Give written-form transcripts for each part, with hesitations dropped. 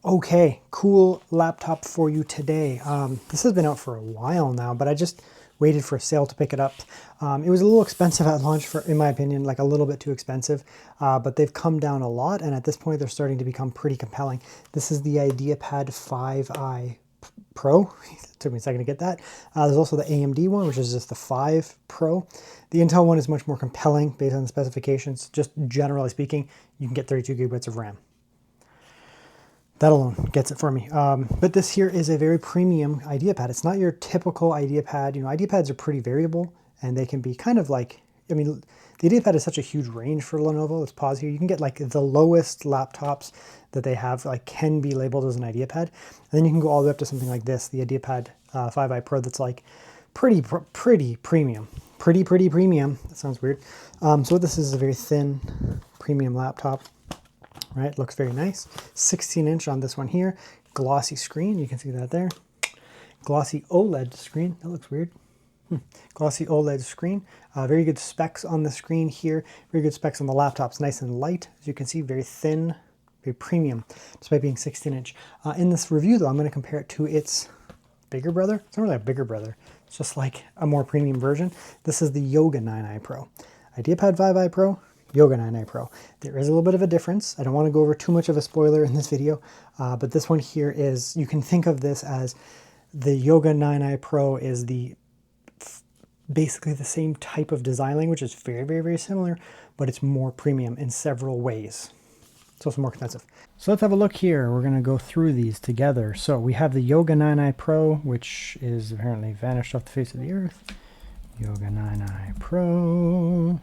Okay, cool laptop for you today. This has been out for a while now, but I just waited for a sale to pick it up. It was a little expensive at launch, in my opinion, like a little bit too expensive, but they've come down a lot, and at this point they're starting to become pretty compelling. This is the Ideapad 5i Pro. It took me a second to get that. There's also the AMD one, which is just the 5 Pro. The Intel one is much more compelling based on the specifications. Just generally speaking, you can get 32 gigabytes of RAM. That alone gets it for me. But this here is a very premium Ideapad. It's not your typical Ideapad. You know, Ideapads are pretty variable, and they can be kind of like, I mean, the Ideapad is such a huge range for Lenovo. Let's pause here. You can get like the lowest laptops that they have, like can be labeled as an Ideapad. And then you can go all the way up to something like this, the Ideapad 5i Pro, that's like pretty premium. Pretty premium. That sounds weird. So what this is a very thin premium laptop. Right, looks very nice. 16-inch on this one here. Glossy screen, you can see that there. Glossy OLED screen, that looks weird. Glossy OLED screen. Very good specs on the screen here. Very good specs on the laptops, nice and light. As you can see, very thin, very premium, despite being 16-inch. In this review though, I'm going to compare it to its bigger brother. It's not really a bigger brother. It's just like a more premium version. This is the Yoga 9i Pro. Ideapad 5i Pro, Yoga 9i Pro. There is a little bit of a difference. I don't want to go over too much of a spoiler in this video, but this one here is, you can think of this as the Yoga 9i Pro is basically the same type of design language. It's very similar, but it's more premium in several ways. It's also more expensive. So let's have a look here. We're going to go through these together. So we have the Yoga 9i Pro, which is apparently vanished off the face of the earth. Yoga 9i Pro.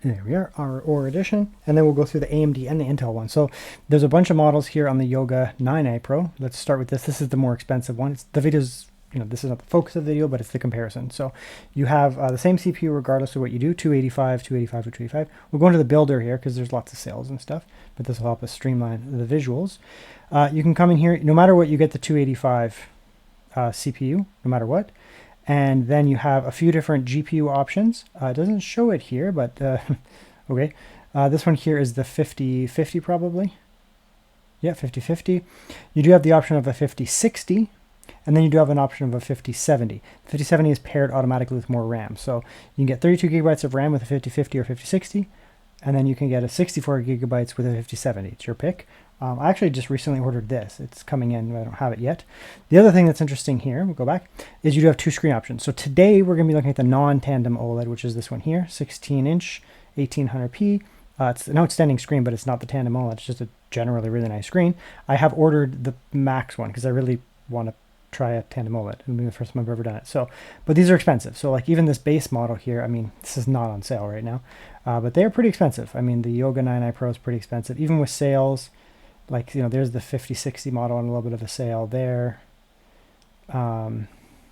There we are, our Or edition, and then we'll go through the AMD and the Intel one. So there's a bunch of models here on the Yoga 9i Pro. Let's start with this. This is the more expensive one. The video's, you know, this is not the focus of the video, but it's the comparison. So you have the same CPU regardless of what you do, 285, 285, or 285. We'll go into the builder here because there's lots of sales and stuff, but this will help us streamline the visuals. You can come in here, no matter what, you get the 285 CPU, no matter what. And then you have a few different GPU options. It doesn't show it here, but okay. This one here is the 5050 probably. Yeah, 5050. You do have the option of a 5060, and then you do have an option of a 5070. 5070 is paired automatically with more RAM. So you can get 32 gigabytes of RAM with a 5050 or 5060, and then you can get a 64 gigabytes with a 5070. It's your pick. I actually just recently ordered this. It's coming in, I don't have it yet. The other thing that's interesting here, we'll go back, is you do have two screen options. So today we're going to be looking at the non-tandem OLED, which is this one here, 16-inch, 1800p. It's an outstanding screen, but it's not the tandem OLED. It's just a generally really nice screen. I have ordered the Max one because I really want to try a tandem OLED. It'll be the first time I've ever done it. So, but these are expensive. So like even this base model here, I mean, this is not on sale right now, but they are pretty expensive. I mean, the Yoga 9i Pro is pretty expensive, even with sales. Like, you know, there's the 5060 model on a little bit of a sale there. Yeah,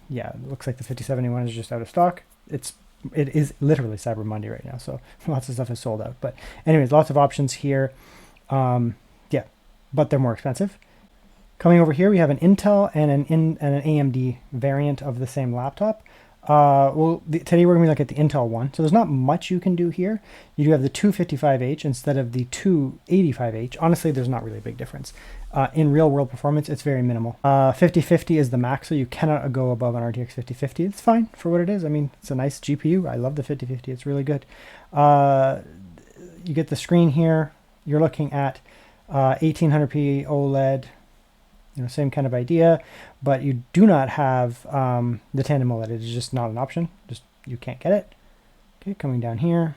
it looks like the 5071 is just out of stock. It is literally Cyber Monday right now, so lots of stuff is sold out. But anyways, lots of options here. Yeah, but they're more expensive. Coming over here, we have an Intel and an AMD variant of the same laptop. Today we're going to look at the Intel one. So there's not much you can do here. You do have the 255H instead of the 285H. Honestly, there's not really a big difference. In real world performance, it's very minimal. 5050 is the max, so you cannot go above an RTX 5050. It's fine for what it is. I mean, it's a nice GPU. I love the 5050. It's really good. You get the screen here. You're looking at 1800p OLED. You know, same kind of idea, but you do not have the tandem OLED. It is just not an option. Just you can't get it. Okay, coming down here,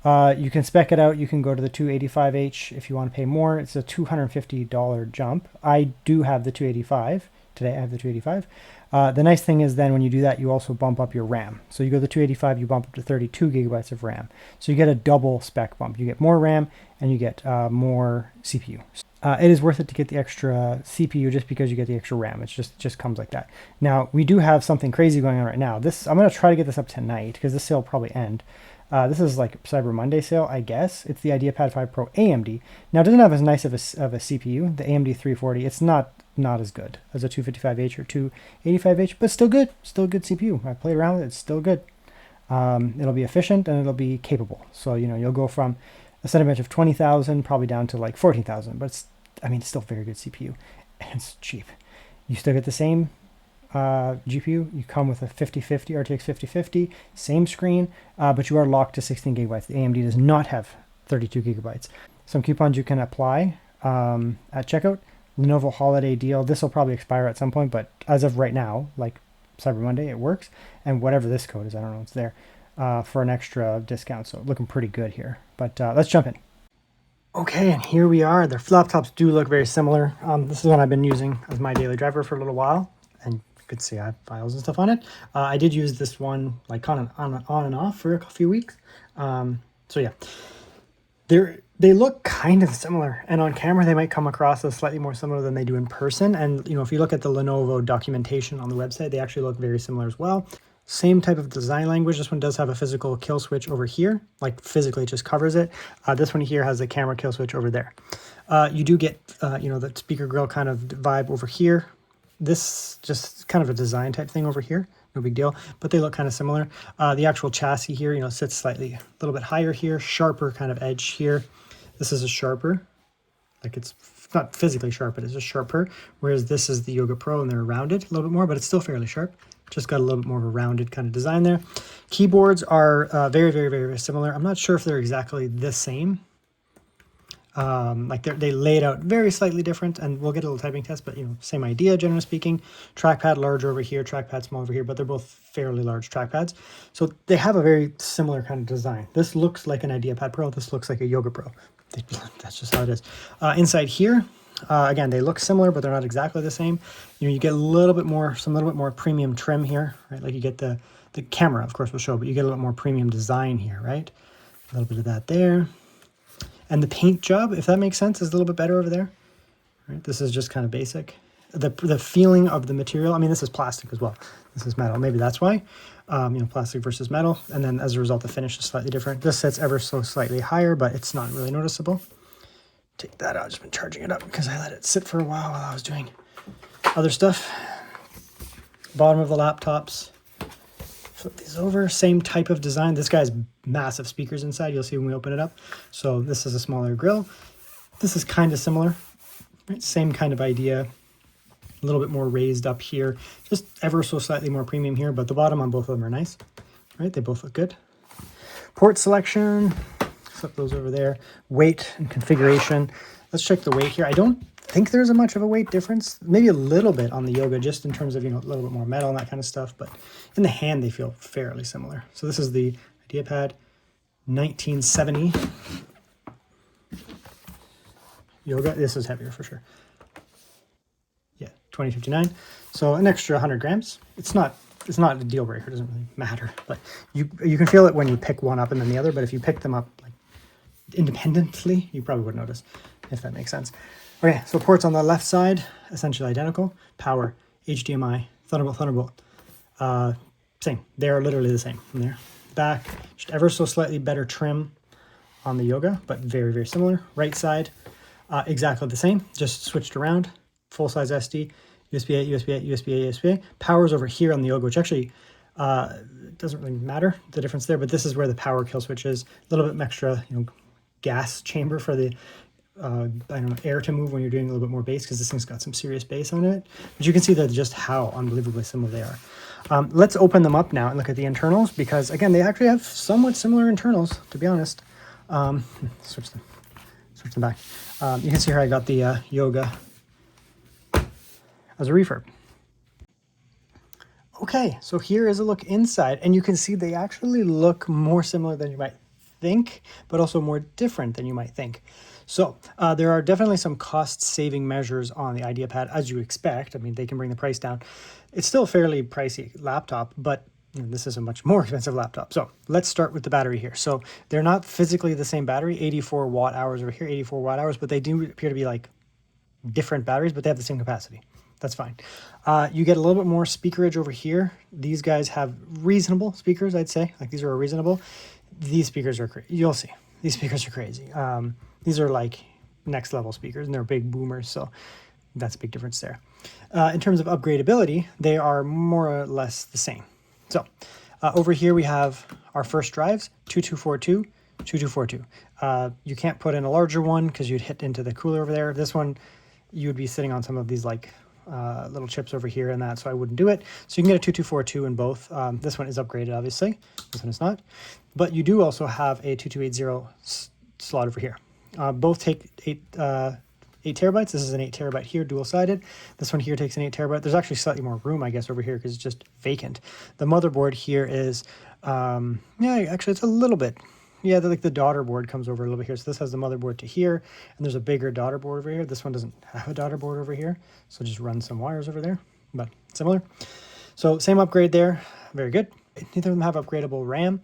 you can spec it out. You can go to the 285H if you want to pay more. It's a $250 jump. I do have the 285 today. I have the 285. The nice thing is then when you do that, you also bump up your RAM. So you go to the 285, you bump up to 32 gigabytes of RAM. So you get a double spec bump. You get more RAM and you get more CPU. It is worth it to get the extra CPU just because you get the extra RAM. It just comes like that. Now, we do have something crazy going on right now. I'm going to try to get this up tonight because this sale will probably end. This is like Cyber Monday sale, I guess. It's the Ideapad 5 Pro AMD. Now, it doesn't have as nice of a CPU, the AMD 340. It's not as good as a 255H or 285H, but still good. Still a good CPU. I played around with it. It's still good. It'll be efficient and it'll be capable. So, you know, you'll go from a Cinebench of 20,000 probably down to like 14,000, but I mean, it's still very good CPU, and it's cheap. You still get the same GPU. You come with a 5050 RTX 5050, same screen, but you are locked to 16 gigabytes. The AMD does not have 32 gigabytes. Some coupons you can apply at checkout. Lenovo holiday deal. This will probably expire at some point, but as of right now, like Cyber Monday, it works. And whatever this code is, I don't know, it's there for an extra discount. So looking pretty good here. But let's jump in. Okay, and here we are. Their laptops do look very similar. This is one I've been using as my daily driver for a little while, and you could see I have files and stuff on it. I did use this one like on and off for a few weeks. So yeah, they look kind of similar, and on camera they might come across as slightly more similar than they do in person. And you know, if you look at the Lenovo documentation on the website, they actually look very similar as well. Same type of design language. This one does have a physical kill switch over here, like physically it just covers it. This one here has a camera kill switch over there. You do get, you know, the speaker grill kind of vibe over here. This just kind of a design type thing over here. No big deal, but they look kind of similar. The actual chassis here, you know, sits slightly a little bit higher here, sharper kind of edge here. This is a sharper, like it's not physically sharp, but it's just sharper. Whereas this is the Yoga Pro and they're rounded a little bit more, but it's still fairly sharp. Just got a little bit more of a rounded kind of design there. Keyboards are very, very, very, very similar. I'm not sure if they're exactly the same. Like they laid out very slightly different, and we'll get a little typing test, but you know, same idea, generally speaking. Trackpad larger over here, trackpad small over here, but they're both fairly large trackpads. So they have a very similar kind of design. This looks like an Ideapad Pro. This looks like a Yoga Pro. That's just how it is. Inside here, again, they look similar, but they're not exactly the same. You know, you get a little bit more premium trim here, right? Like you get the camera, of course, will show, but you get a little bit more premium design here, right? A little bit of that there. And the paint job, if that makes sense, is a little bit better over there. Right? This is just kind of basic. The feeling of the material, I mean, this is plastic as well. This is metal. Maybe that's why, you know, plastic versus metal. And then as a result, the finish is slightly different. This sits ever so slightly higher, but it's not really noticeable. Take that out. I've just been charging it up because I let it sit for a while I was doing other stuff. Bottom of the laptops. Flip these over. Same type of design. This guy's massive speakers inside. You'll see when we open it up. So this is a smaller grill. This is kind of similar. Right? Same kind of idea. A little bit more raised up here. Just ever so slightly more premium here, but the bottom on both of them are nice. Right? They both look good. Port selection. Flip those over there. Weight and configuration. Let's check the weight here. I don't think there's much of a weight difference. Maybe a little bit on the Yoga, just in terms of, you know, a little bit more metal and that kind of stuff. But in the hand, they feel fairly similar. So this is the Ideapad 1970 Yoga. This is heavier for sure. Yeah, 2059. So an extra 100 grams. It's not a deal breaker. It doesn't really matter. But you can feel it when you pick one up and then the other. But if you pick them up like independently, you probably wouldn't notice, if that makes sense. Okay, so ports on the left side, essentially identical. Power, HDMI, Thunderbolt. Same. They are literally the same from there. Back, just ever so slightly better trim on the Yoga, but very, very similar. Right side, exactly the same, just switched around. Full-size SD, USB-A, USB-A, USB-A, USB-A. Power's over here on the Yoga, which actually doesn't really matter, the difference there, but this is where the power kill switch is. A little bit extra, you know, gas chamber for the I don't know, air to move when you're doing a little bit more bass, because this thing's got some serious bass on it. But you can see that just how unbelievably similar they are. Let's open them up now and look at the internals, because again, they actually have somewhat similar internals, to be honest. Switch them back. You can see here I got the Yoga as a refurb. Okay, so here is a look inside, and you can see they actually look more similar than you might think, but also more different than you might think. So there are definitely some cost-saving measures on the Ideapad, as you expect. I mean, they can bring the price down. It's still a fairly pricey laptop, but you know, this is a much more expensive laptop. So let's start with the battery here. So they're not physically the same battery, 84 watt hours over here, 84 watt hours, but they do appear to be like different batteries, but they have the same capacity. That's fine. You get a little bit more speakerage over here. These guys have reasonable speakers, I'd say. Like these are reasonable. These speakers are crazy. You'll see. These speakers are crazy. These are like next level speakers, and they're big boomers, so that's a big difference there. In terms of upgradability, they are more or less the same. So over here we have our first drives, 2242, 2242. You can't put in a larger one because you'd hit into the cooler over there. This one, you would be sitting on some of these like little chips over here and that, so I wouldn't do it. So you can get a 2242 in both. This one is upgraded, obviously. This one is not. But you do also have a 2280 slot over here. Both take 8 terabytes. This is an 8 terabyte here, dual-sided. This one here takes an 8 terabyte. There's actually slightly more room, I guess, over here because it's just vacant. The motherboard here is, yeah, actually it's a little bit. Yeah, like the daughter board comes over a little bit here. So this has the motherboard to here, and there's a bigger daughter board over here. This one doesn't have a daughter board over here, so just run some wires over there, but similar. So same upgrade there, very good. Neither of them have upgradable RAM.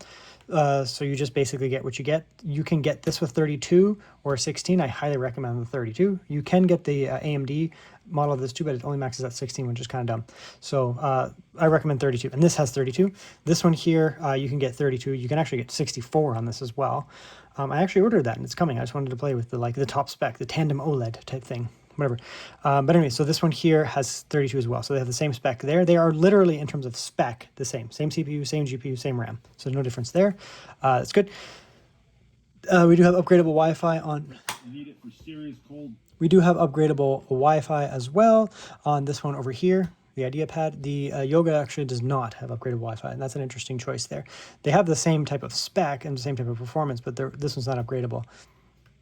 So you just basically get what you get. You can get this with 32 or 16. I highly recommend the 32. You can get the AMD model of this too, but it only maxes at 16, which is kind of dumb. So I recommend 32, and this has 32. This one here, you can get 32. You can actually get 64 on this as well. I actually ordered that, and it's coming. I just wanted to play with the top spec, the Tandem OLED type thing. Whatever. But anyway, so this one here has 32 as well. So they have the same spec there. They are literally, in terms of spec, the same. Same CPU, same GPU, same RAM. So no difference there. That's good. We do have upgradable Wi-Fi on... Need it for serious cold. We do have upgradable Wi-Fi as well on this one over here, the Ideapad. The Yoga actually does not have upgradable Wi-Fi, and that's an interesting choice there. They have the same type of spec and the same type of performance, but this one's not upgradable.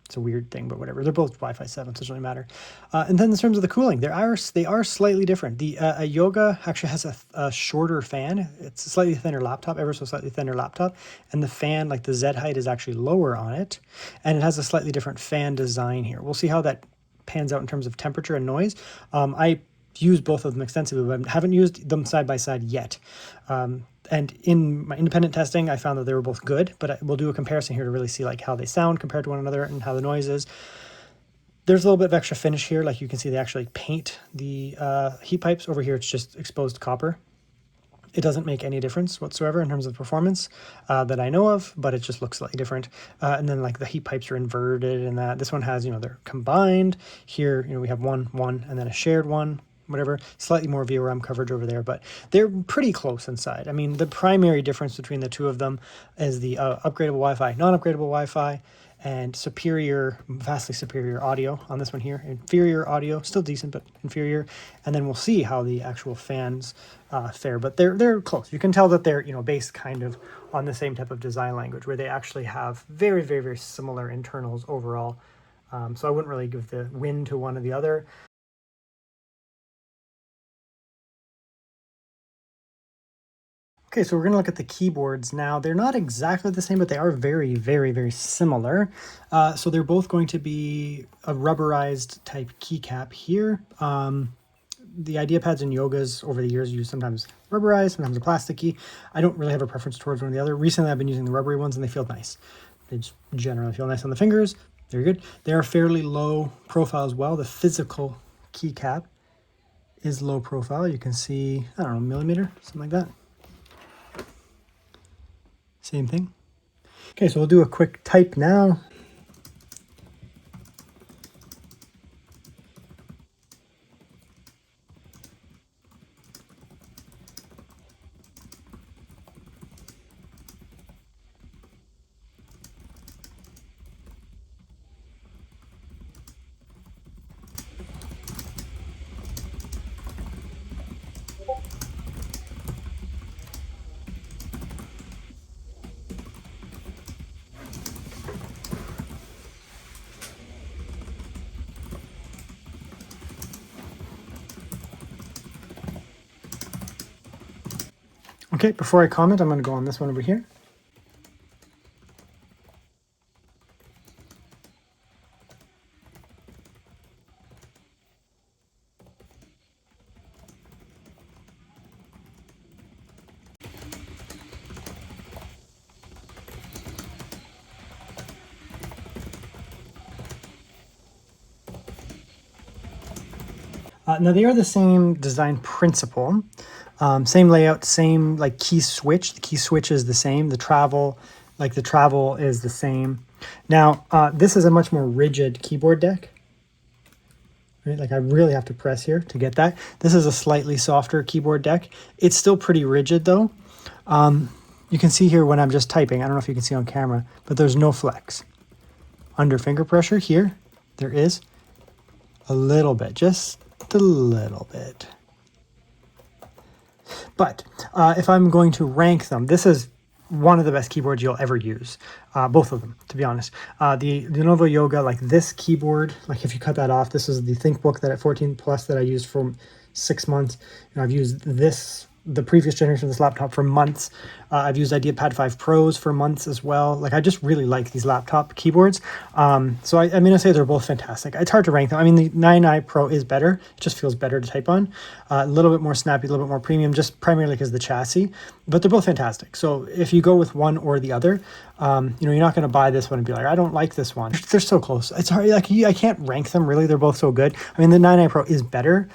It's a weird thing, but whatever. They're both Wi-Fi 7, so it doesn't really matter. And then in terms of the cooling, they are slightly different. The Yoga actually has a shorter fan. It's a slightly thinner laptop, ever so slightly thinner laptop. And the fan, like the Z height, is actually lower on it. And it has a slightly different fan design here. We'll see how that pans out in terms of temperature and noise. I use both of them extensively, but I haven't used them side by side yet. And in my independent testing, I found that they were both good, but we'll do a comparison here to really see like how they sound compared to one another and how the noise is. There's a little bit of extra finish here. Like you can see, they actually paint the heat pipes. Over here, it's just exposed copper. It doesn't make any difference whatsoever in terms of performance that I know of, but it just looks slightly different. And then like the heat pipes are inverted and that. This one has, they're combined. Here, we have one, and then a shared one. Whatever, slightly more VRM coverage over there, but they're pretty close inside. I mean, the primary difference between the two of them is the upgradable Wi-Fi, non-upgradable Wi-Fi, and vastly superior audio on this one here. Inferior audio, still decent, but inferior. And then we'll see how the actual fans fare, but they're close. You can tell that they're based kind of on the same type of design language, where they actually have very, very, very similar internals overall. So I wouldn't really give the win to one or the other. Okay, so we're going to look at the keyboards now. They're not exactly the same, but they are very, very, very similar. So they're both going to be a rubberized type keycap here. The Ideapads and Yogas over the years use sometimes rubberized, sometimes a plasticky. I don't really have a preference towards one or the other. Recently, I've been using the rubbery ones, and they feel nice. They just generally feel nice on the fingers. Very good. They are fairly low profile as well. The physical keycap is low profile. You can see, I don't know, millimeter, something like that. Same thing. Okay, so we'll do a quick type now. Okay, before I comment, I'm going to go on this one over here. Now they are the same design principle, same layout, same like key switch. The key switch is the same. The travel is the same. Now this is a much more rigid keyboard deck. Right? Like I really have to press here to get that. This is a slightly softer keyboard deck. It's still pretty rigid though. You can see here when I'm just typing, I don't know if you can see on camera, but there's no flex. Under finger pressure here, there is a little bit, just a little bit. But if I'm going to rank them, this is one of the best keyboards you'll ever use. Both of them, to be honest. The Lenovo Yoga, like this keyboard, like if you cut that off, this is the ThinkBook that at 14 Plus that I used for 6 months. I've used this, the previous generation of this laptop, for months. I've used Ideapad 5 Pros for months as well. Like, I just really like these laptop keyboards. So I mean, I say they're both fantastic. It's hard to rank them. I mean, the 9i Pro is better. It just feels better to type on. A little bit more snappy, a little bit more premium, just primarily because of the chassis. But they're both fantastic. So if you go with one or the other, you're not going to buy this one and be like, I don't like this one. They're so close. It's hard. Like, I can't rank them, really. They're both so good. I mean, the 9i Pro is better,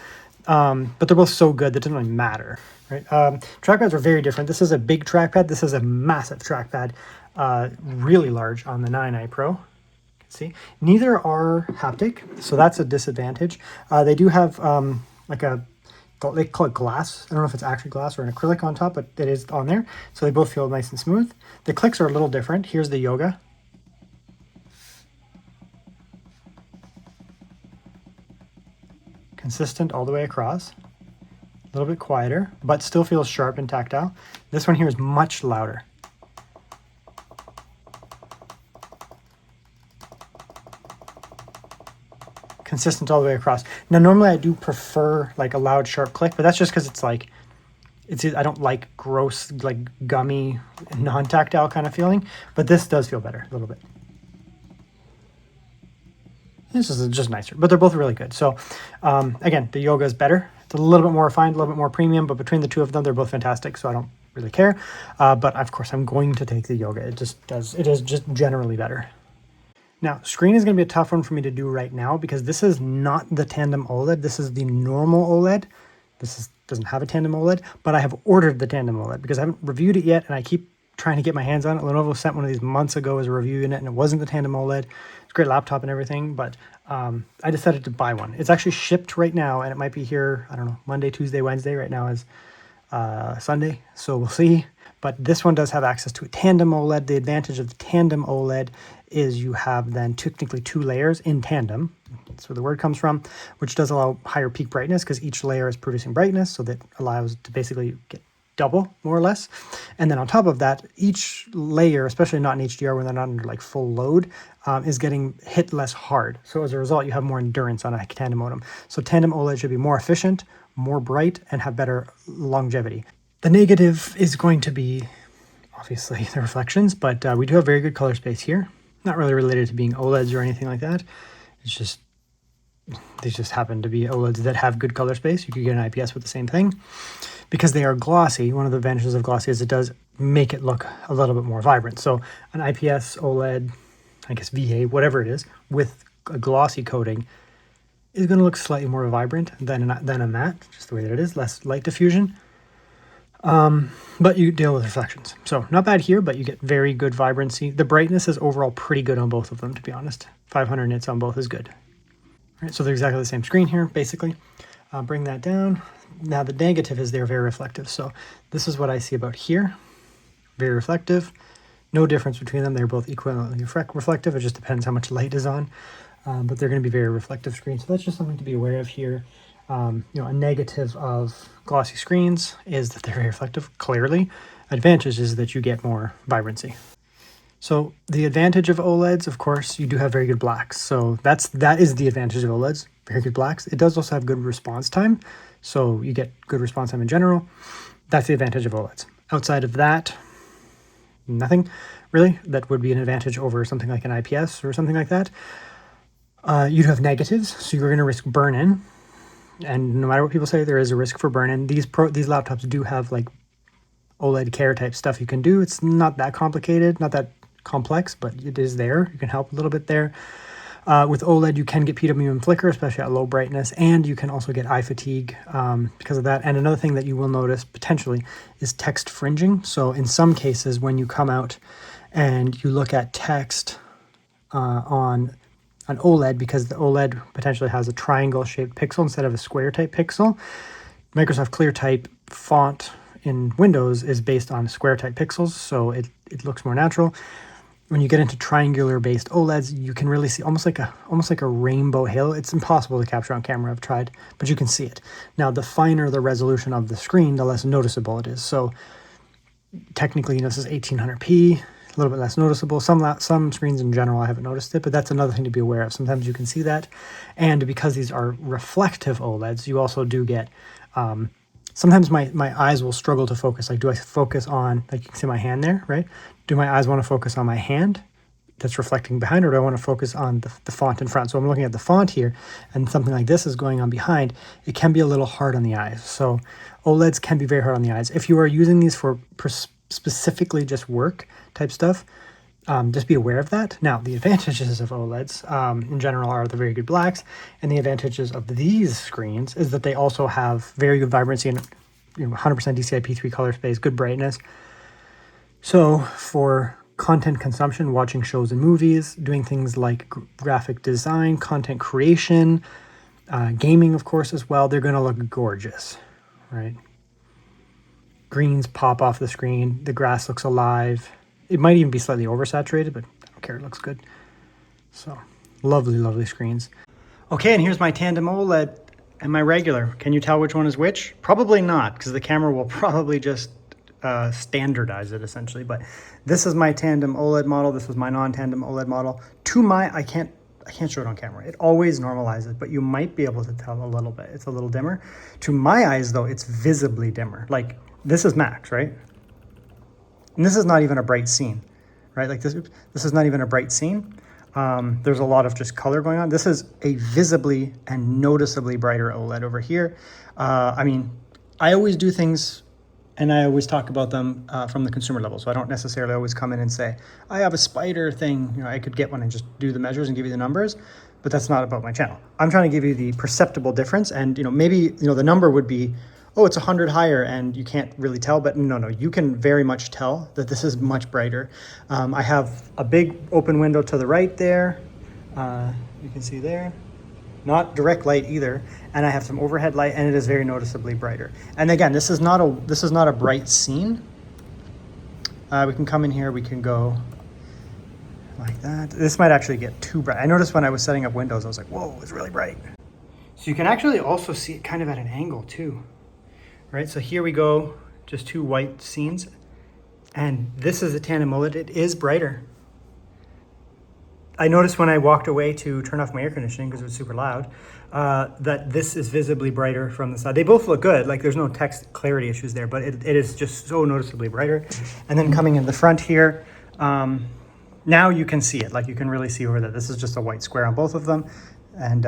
but they're both so good that it doesn't really matter. Right. Trackpads are very different. This is a big trackpad. This is a massive trackpad, really large on the 9i Pro. You can see neither are haptic, so that's a disadvantage. They do have like they call it glass. I don't know if it's actually glass or an acrylic on top, but it is on there. So they both feel nice and smooth. The clicks are a little different. Here's the Yoga. Consistent all the way across. A little bit quieter, but still feels sharp and tactile. This one here is much louder. Consistent all the way across. Now, normally I do prefer like a loud, sharp click, but that's just because it's like, I don't like gross, like gummy, non-tactile kind of feeling, but this does feel better a little bit. This is just nicer, but they're both really good. So again, the Yoga is better. It's a little bit more refined, a little bit more premium, but between the two of them, they're both fantastic, so I don't really care. But of course, I'm going to take the Yoga. It is just generally better. Now, screen is going to be a tough one for me to do right now because this is not the Tandem OLED. This is the normal OLED. Doesn't have a Tandem OLED, but I have ordered the Tandem OLED because I haven't reviewed it yet, and I keep trying to get my hands on it. Lenovo sent one of these months ago as a review unit, and it wasn't the Tandem OLED. It's a great laptop and everything, but I decided to buy one. It's actually shipped right now, and it might be here, I don't know, Monday, Tuesday, Wednesday. Right now is Sunday, so we'll see. But this one does have access to a Tandem OLED. The advantage of the Tandem OLED is you have then technically 2 layers in tandem. That's where the word comes from, which does allow higher peak brightness because each layer is producing brightness, so that allows to basically get double, more or less. And then on top of that, each layer, especially not in HDR when they're not under like full load, is getting hit less hard. So as a result, you have more endurance on a tandem modem. So tandem OLED should be more efficient, more bright, and have better longevity. The negative is going to be obviously the reflections, but we do have very good color space here. Not really related to being OLEDs or anything like that. It's just, these just happen to be OLEDs that have good color space. You could get an IPS with the same thing. Because they are glossy, one of the advantages of glossy is it does make it look a little bit more vibrant. So an IPS, OLED, I guess VA, whatever it is, with a glossy coating is going to look slightly more vibrant than a matte, just the way that it is, less light diffusion. But you deal with reflections. So not bad here, but you get very good vibrancy. The brightness is overall pretty good on both of them, to be honest. 500 nits on both is good. All right, so they're exactly the same screen here, basically. Bring that down. Now the negative is they're very reflective. So this is what I see about here. Very reflective. No difference between them. They're both equivalently reflective. It just depends how much light is on. But they're going to be very reflective screens. So that's just something to be aware of here. A negative of glossy screens is that they're very reflective, clearly. Advantage is that you get more vibrancy. So the advantage of OLEDs, of course, you do have very good blacks. So that is the advantage of OLEDs, very good blacks. It does also have good response time. So you get good response time in general. That's the advantage of OLEDs. Outside of that, nothing really. That would be an advantage over something like an IPS or something like that. You'd have negatives, so you're going to risk burn-in. And no matter what people say, there is a risk for burn-in. These laptops do have like OLED care type stuff you can do. It's not that complicated, not that complex, but it is there. You can help a little bit there. With OLED, you can get PWM flicker, especially at low brightness, and you can also get eye fatigue because of that. And another thing that you will notice potentially is text fringing. So in some cases, when you come out and you look at text on an OLED, because the OLED potentially has a triangle-shaped pixel instead of a square-type pixel, Microsoft ClearType font in Windows is based on square type pixels, so it looks more natural. When you get into triangular based OLEDs, you can really see almost like a rainbow halo. It's impossible to capture on camera, I've tried, but you can see it. Now, the finer the resolution of the screen, the less noticeable it is. So technically, you know, this is 1800p, a little bit less noticeable. Some screens in general, I haven't noticed it, but that's another thing to be aware of. Sometimes you can see that. And because these are reflective OLEDs, you also do get, sometimes my eyes will struggle to focus. Like, do I focus on, like you can see my hand there, right? Do my eyes want to focus on my hand that's reflecting behind, or do I want to focus on the font in front? So I'm looking at the font here, and something like this is going on behind. It can be a little hard on the eyes. So OLEDs can be very hard on the eyes. If you are using these for specifically just work type stuff, just be aware of that. Now, the advantages of OLEDs in general are the very good blacks, and the advantages of these screens is that they also have very good vibrancy and 100% DCI-P3 color space, good brightness. So for content consumption, watching shows and movies, doing things like graphic design, content creation, gaming, of course, as well, they're going to look gorgeous, right? Greens pop off the screen. The grass looks alive. It might even be slightly oversaturated, but I don't care. It looks good. So lovely, lovely screens. Okay, and here's my Tandem OLED and my regular. Can you tell which one is which? Probably not, because the camera will probably just standardize it essentially. But this is my Tandem OLED model. This was my non-Tandem OLED model. I can't show it on camera. It always normalizes, but you might be able to tell a little bit. It's a little dimmer. To my eyes, though, it's visibly dimmer. Like, this is max, right? And this is not even a bright scene, right? Like this is not even a bright scene. There's a lot of just color going on. This is a visibly and noticeably brighter OLED over here. I mean, I always do things and I always talk about them from the consumer level. So I don't necessarily always come in and say, I have a spider thing. You know, I could get one and just do the measures and give you the numbers, but that's not about my channel. I'm trying to give you the perceptible difference. And, you know, maybe, you know, the number would be, oh, it's 100 higher and you can't really tell, but no, you can very much tell that this is much brighter. I have a big open window to the right there. You can see there, not direct light either. And I have some overhead light and it is very noticeably brighter. And again, this is not a bright scene. We can come in here, we can go like that. This might actually get too bright. I noticed when I was setting up windows, I was like, whoa, it's really bright. So you can actually also see it kind of at an angle too. Right, so here we go, just two white scenes, and this is a Tandem OLED. It is brighter. I noticed when I walked away to turn off my air conditioning because it was super loud, that this is visibly brighter from the side. They both look good, like there's no text clarity issues there, but it is just so noticeably brighter. And then coming in the front here, now you can see it, like you can really see over there. This is just a white square on both of them, and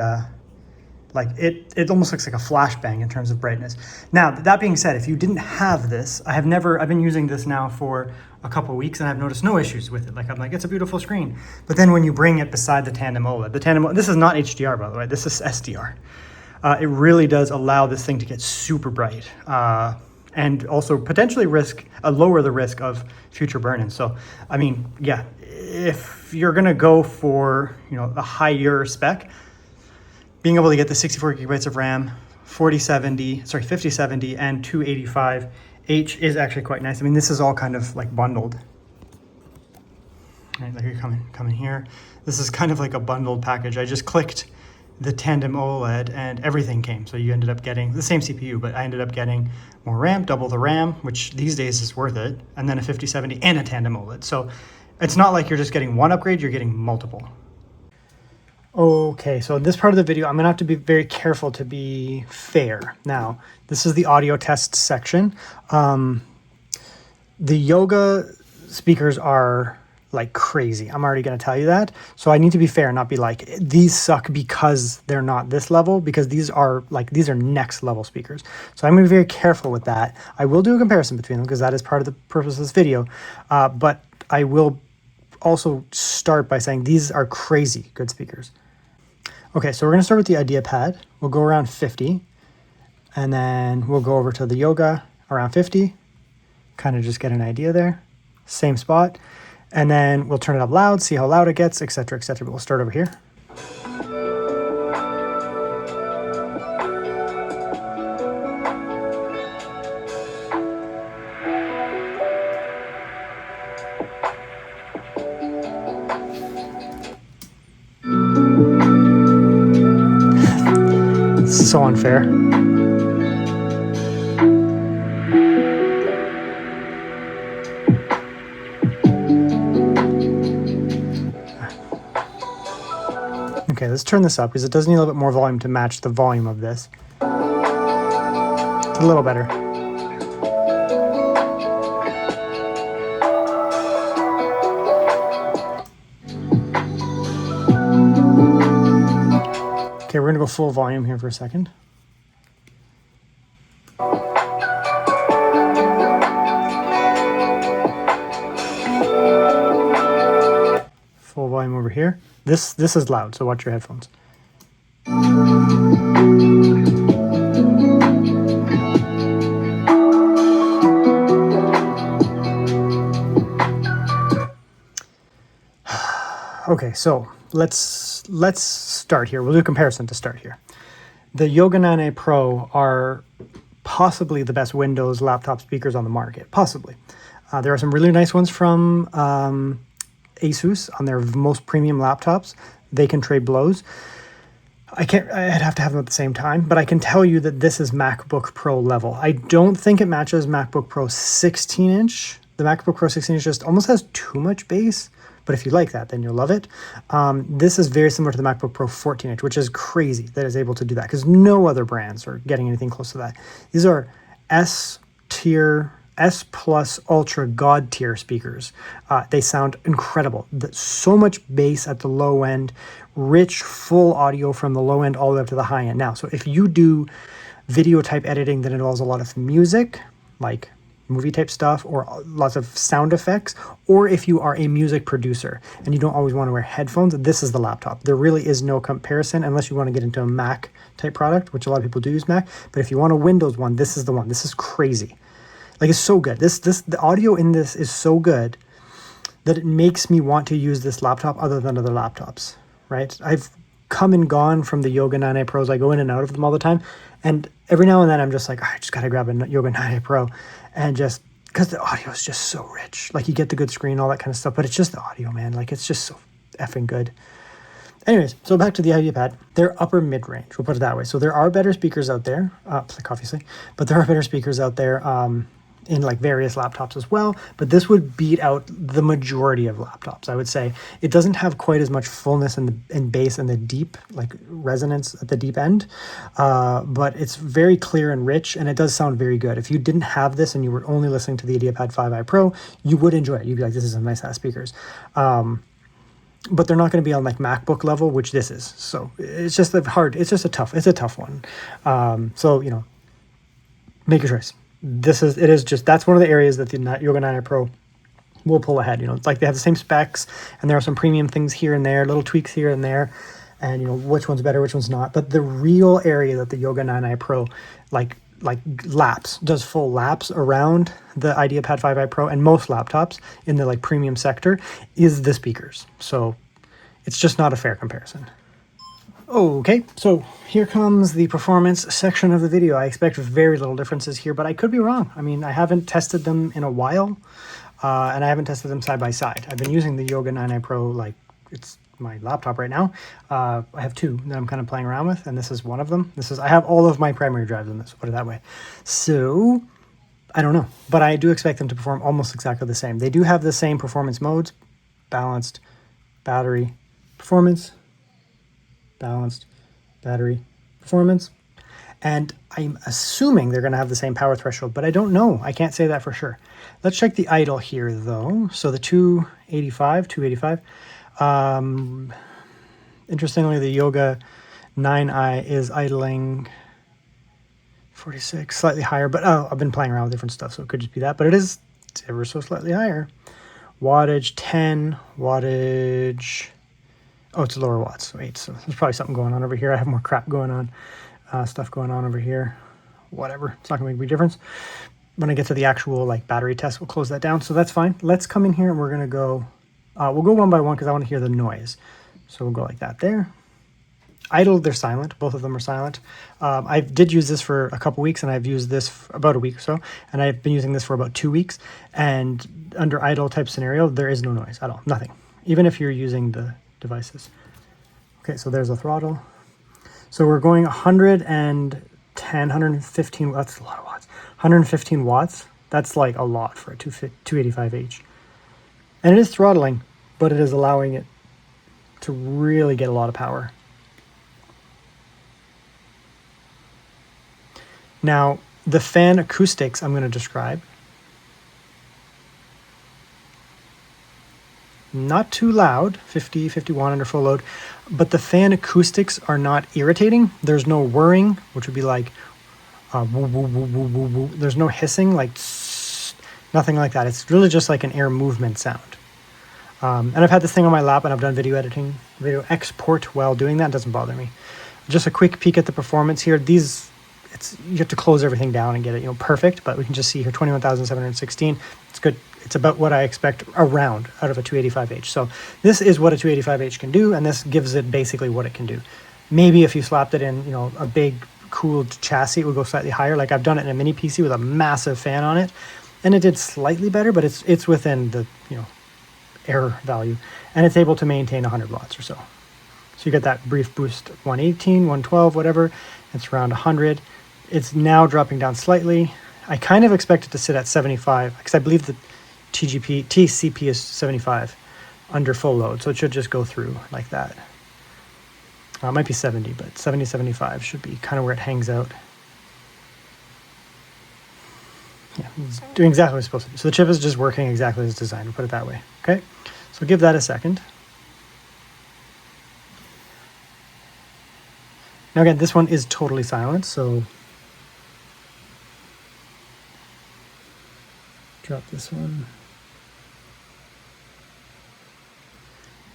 like it almost looks like a flashbang in terms of brightness. Now, that being said, if you didn't have this, I've been using this now for a couple of weeks and I've noticed no issues with it. Like, I'm like, it's a beautiful screen. But then when you bring it beside the Tandem OLED, this is not HDR, by the way, this is SDR. It really does allow this thing to get super bright and also potentially lower the risk of future burn-in. So, I mean, yeah, if you're gonna go for, you know, a higher spec, being able to get the 64 gigabytes of RAM, 5070, and 285H is actually quite nice. I mean, this is all kind of like bundled. Right, like you're coming here. This is kind of like a bundled package. I just clicked the Tandem OLED and everything came. So you ended up getting the same CPU, but I ended up getting more RAM, double the RAM, which these days is worth it, and then a 5070 and a Tandem OLED. So it's not like you're just getting one upgrade, you're getting multiple. Okay, so in this part of the video, I'm gonna have to be very careful to be fair. Now, this is the audio test section. The Yoga speakers are like crazy. I'm already gonna tell you that. So I need to be fair, not be like, these suck because they're not this level, because these are next level speakers. So I'm gonna be very careful with that. I will do a comparison between them because that is part of the purpose of this video. But I will also start by saying these are crazy good speakers. Okay, so we're gonna start with the Ideapad. We'll go around 50, and then we'll go over to the Yoga around 50, kind of just get an idea there. Same spot. And then we'll turn it up loud, see how loud it gets, etc., etc. But we'll start over here. It's so unfair. Okay, let's turn this up because it does need a little bit more volume to match the volume of this. It's a little better. Okay, we're gonna go full volume here for a second. Full volume over here. This is loud, so watch your headphones. Okay, so let's start here. We'll do a comparison to start here. The Yoga 9i Pro are possibly the best Windows laptop speakers on the market. Possibly. There are some really nice ones from Asus on their most premium laptops. They can trade blows. I'd have to have them at the same time, but I can tell you that this is MacBook Pro level. I don't think it matches MacBook Pro 16-inch. The MacBook Pro 16-inch just almost has too much bass, but if you like that, then you'll love it. This is very similar to the MacBook Pro 14-inch, which is crazy that it's able to do that because no other brands are getting anything close to that. These are S-tier, S plus ultra god tier speakers. They sound incredible. So much bass at the low end, rich full audio from the low end all the way up to the high end. Now, so if you do video type editing that involves a lot of music, like movie type stuff or lots of sound effects, or if you are a music producer and you don't always want to wear headphones, this is the laptop. There really is no comparison unless you want to get into a Mac type product, which a lot of people do use Mac. But if you want a Windows one, this is the one. This is crazy. Like, it's so good. The audio in this is so good that it makes me want to use this laptop other than other laptops, right? I've come and gone from the Yoga 9i Pros. I go in and out of them all the time. And every now and then I'm just like, I just got to grab a Yoga 9i Pro. And just because the audio is just so rich. Like, you get the good screen, all that kind of stuff. But it's just the audio, man. Like, it's just so effing good. Anyways, so back to the Ideapad. They're upper mid-range. We'll put it that way. So there are better speakers out there, obviously. But there are better speakers out there in like various laptops as well, but this would beat out the majority of laptops. I would say it doesn't have quite as much fullness and bass and the deep like resonance at the deep end, but it's very clear and rich, and it does sound very good. If you didn't have this and you were only listening to the Ideapad 5i Pro, you would enjoy it. You'd be like, this is some nice ass speakers. But they're not going to be on like MacBook level, which this is. So it's just a tough one. So, you know, make your choice. That's one of the areas that the Yoga 9i Pro will pull ahead. You know, it's like they have the same specs and there are some premium things here and there, little tweaks here and there, and you know, which one's better, which one's not. But the real area that the Yoga 9i Pro does full laps around the Ideapad 5i Pro and most laptops in the like premium sector is the speakers. So it's just not a fair comparison. Okay, so here comes the performance section of the video. I expect very little differences here, but I could be wrong. I mean, I haven't tested them in a while, and I haven't tested them side by side. I've been using the Yoga 9i Pro, like, it's my laptop right now. I have two that I'm kind of playing around with, and this is one of them. I have all of my primary drives in this, put it that way. So, I don't know, but I do expect them to perform almost exactly the same. They do have the same performance modes: balanced, battery, performance, balanced, battery, performance. And I'm assuming they're going to have the same power threshold, but I don't know. I can't say that for sure. Let's check the idle here, though. So the 285. Interestingly, the Yoga 9i is idling 46, slightly higher, but I've been playing around with different stuff, so it could just be that, but it's ever so slightly higher. Wattage 10, wattage... Oh, it's lower watts. Wait, so there's probably something going on over here. I have more crap going on, stuff going on over here. Whatever, it's not gonna make a big difference. When I get to the actual like battery test, we'll close that down. So that's fine. Let's come in here and we're gonna go, we'll go one by one because I want to hear the noise. So we'll go like that there. Idle, they're silent. Both of them are silent. I did use this for a couple weeks, and I've used this for about a week or so, and I've been using this for about 2 weeks. And under idle type scenario, there is no noise at all, nothing. Even if you're using the devices. Okay, so there's a throttle. So we're going 110, 115, that's a lot of watts. 115 watts, that's like a lot for a 285H. And it is throttling, but it is allowing it to really get a lot of power. Now, the fan acoustics I'm going to describe. Not too loud, 50, 51 under full load, but the fan acoustics are not irritating. There's no whirring, which would be like woo, woo, woo, woo, woo, woo. There's no hissing, like nothing like that. It's really just like an air movement sound. And I've had this thing on my lap and I've done video editing, video export while doing that. It doesn't bother me. Just a quick peek at the performance here. You have to close everything down and get it, perfect, but we can just see here 21,716. It's good. It's about what I expect around out of a 285H. So this is what a 285H can do, and this gives it basically what it can do. Maybe if you slapped it in, a big cooled chassis, it would go slightly higher. Like I've done it in a mini PC with a massive fan on it, and it did slightly better, but it's within the, error value, and it's able to maintain 100 watts or so. So you get that brief boost, 118, 112, whatever. It's around 100. It's now dropping down slightly. I kind of expect it to sit at 75 because I believe the TCP is 75 under full load. So it should just go through like that. It might be 70, but 70, 75 should be kind of where it hangs out. Yeah, it's doing exactly what it's supposed to do. So the chip is just working exactly as designed, we'll put it that way. Okay, so give that a second. Now again, this one is totally silent, so drop this one.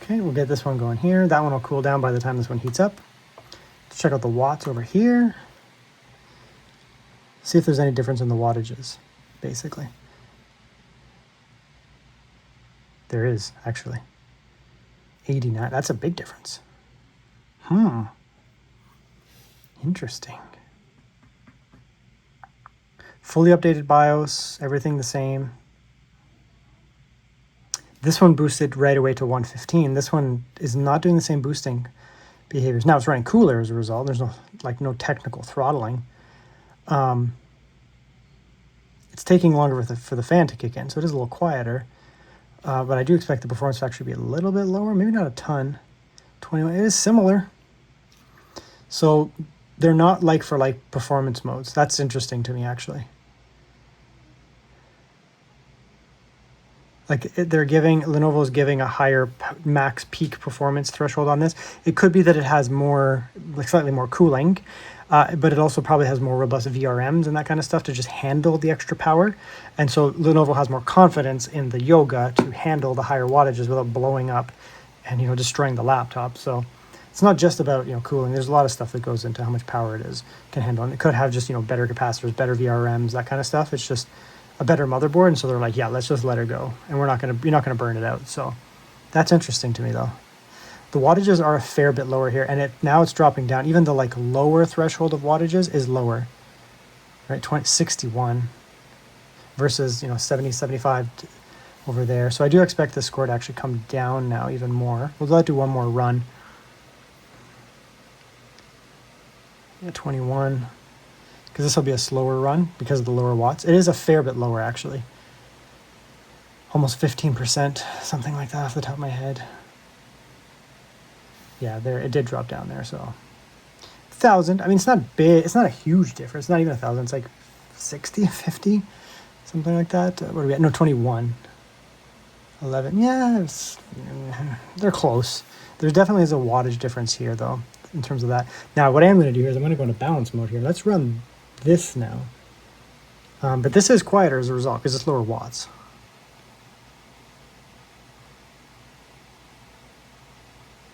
Okay, we'll get this one going here. That one will cool down by the time this one heats up. Let's check out the watts over here. See if there's any difference in the wattages, basically. There is, actually. 89, that's a big difference. Interesting. Fully updated BIOS, everything the same. This one boosted right away to 115. This one is not doing the same boosting behaviors. Now it's running cooler as a result. There's no technical throttling. It's taking longer for the fan to kick in, so it is a little quieter. But I do expect the performance to actually be a little bit lower, maybe not a ton. 21, it is similar. So they're not like for like performance modes. That's interesting to me, actually. Lenovo's giving a higher max peak performance threshold on this. It could be that it has more, slightly more cooling, but it also probably has more robust VRMs and that kind of stuff to just handle the extra power. And so Lenovo has more confidence in the Yoga to handle the higher wattages without blowing up and, destroying the laptop. So it's not just about, cooling. There's a lot of stuff that goes into how much power it can handle. And it could have just, better capacitors, better VRMs, that kind of stuff. It's just a better motherboard. And so they're like, yeah, let's just let her go. And you're not going to burn it out. So that's interesting to me though. The wattages are a fair bit lower here, and now it's dropping down. Even the lower threshold of wattages is lower, right? 61 versus 70, 75 over there. So I do expect this score to actually come down now even more. We'll let do one more run. Yeah, 21, because this will be a slower run because of the lower watts. It is a fair bit lower actually, almost 15%, something like that off the top of my head. Yeah, there it did drop down there. So 1,000. I mean, it's not big. It's not a huge difference. It's not even 1,000. It's like 60, 50, something like that. What are we at? No, 21. 11. Yeah, they're close. There definitely is a wattage difference here, though, in terms of that. Now, what I am going to do here is I'm going to go into balance mode here. Let's run this now. But this is quieter as a result because it's lower watts.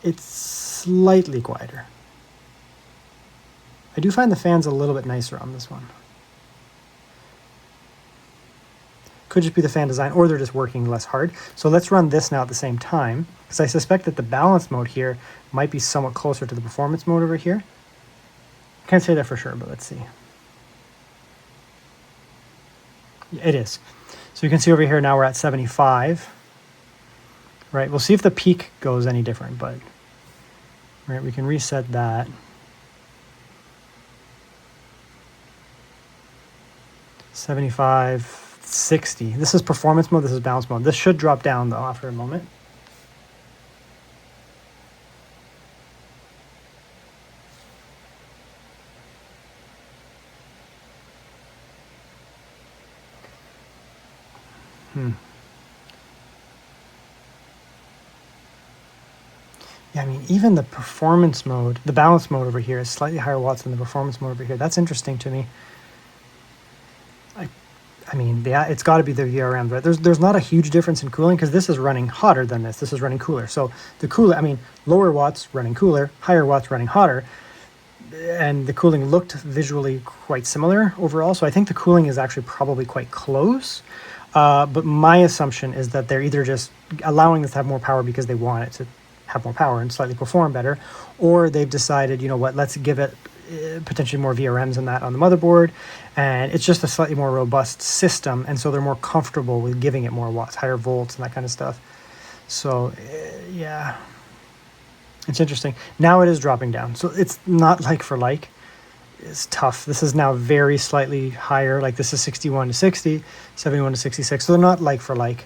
It's slightly quieter. I do find the fans a little bit nicer on this one. Could just be the fan design, or they're just working less hard. So let's run this now at the same time, because I suspect that the balance mode here might be somewhat closer to the performance mode over here. Can't say that for sure, but let's see. Yeah, it is. So you can see over here now we're at 75. Right, we'll see if the peak goes any different, but right, we can reset that. 75, 60. This is performance mode, this is balance mode. This should drop down though after a moment. Yeah, I mean, even the performance mode, the balance mode over here is slightly higher watts than the performance mode over here. That's interesting to me. I mean, yeah, it's got to be the VRM, but there's not a huge difference in cooling because this is running hotter than this. This is running cooler. So the cooler, I mean, lower watts running cooler, higher watts running hotter, and the cooling looked visually quite similar overall. So I think the cooling is actually probably quite close. But my assumption is that they're either just allowing this to have more power because they want it to have more power and slightly perform better, or they've decided, you know what, let's give it potentially more VRMs than that on the motherboard, and it's just a slightly more robust system, and so they're more comfortable with giving it more watts, higher volts, and that kind of stuff. So yeah, it's interesting. Now it is dropping down, so it's not like for like. It's tough. This is now very slightly higher, like this is 61 to 60, 71 to 66, so they're not like for like.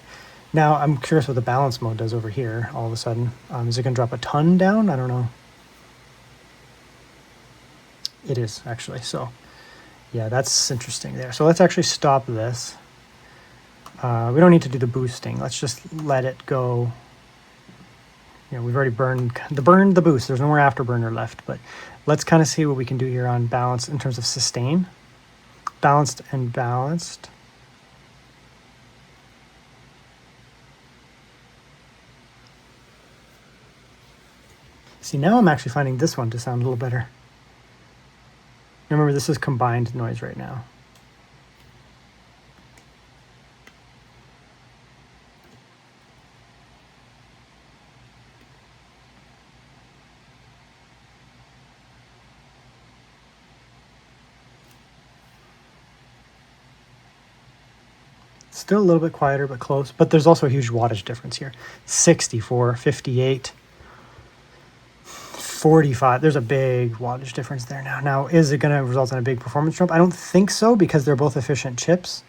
Now I'm curious what the balance mode does over here all of a sudden. Is it going to drop a ton down? I don't know. It is actually. So yeah, that's interesting there. So let's actually stop this. We don't need to do the boosting. Let's just let it go. You know, we've already burned the boost. There's no more afterburner left, but let's kind of see what we can do here on balance in terms of sustain. Balanced and balanced. See, now I'm actually finding this one to sound a little better. Remember, this is combined noise right now. Still a little bit quieter, but close. But there's also a huge wattage difference here. 64, 58. 45, there's a big wattage difference there now. Now, is it going to result in a big performance jump? I don't think so because they're both efficient chips.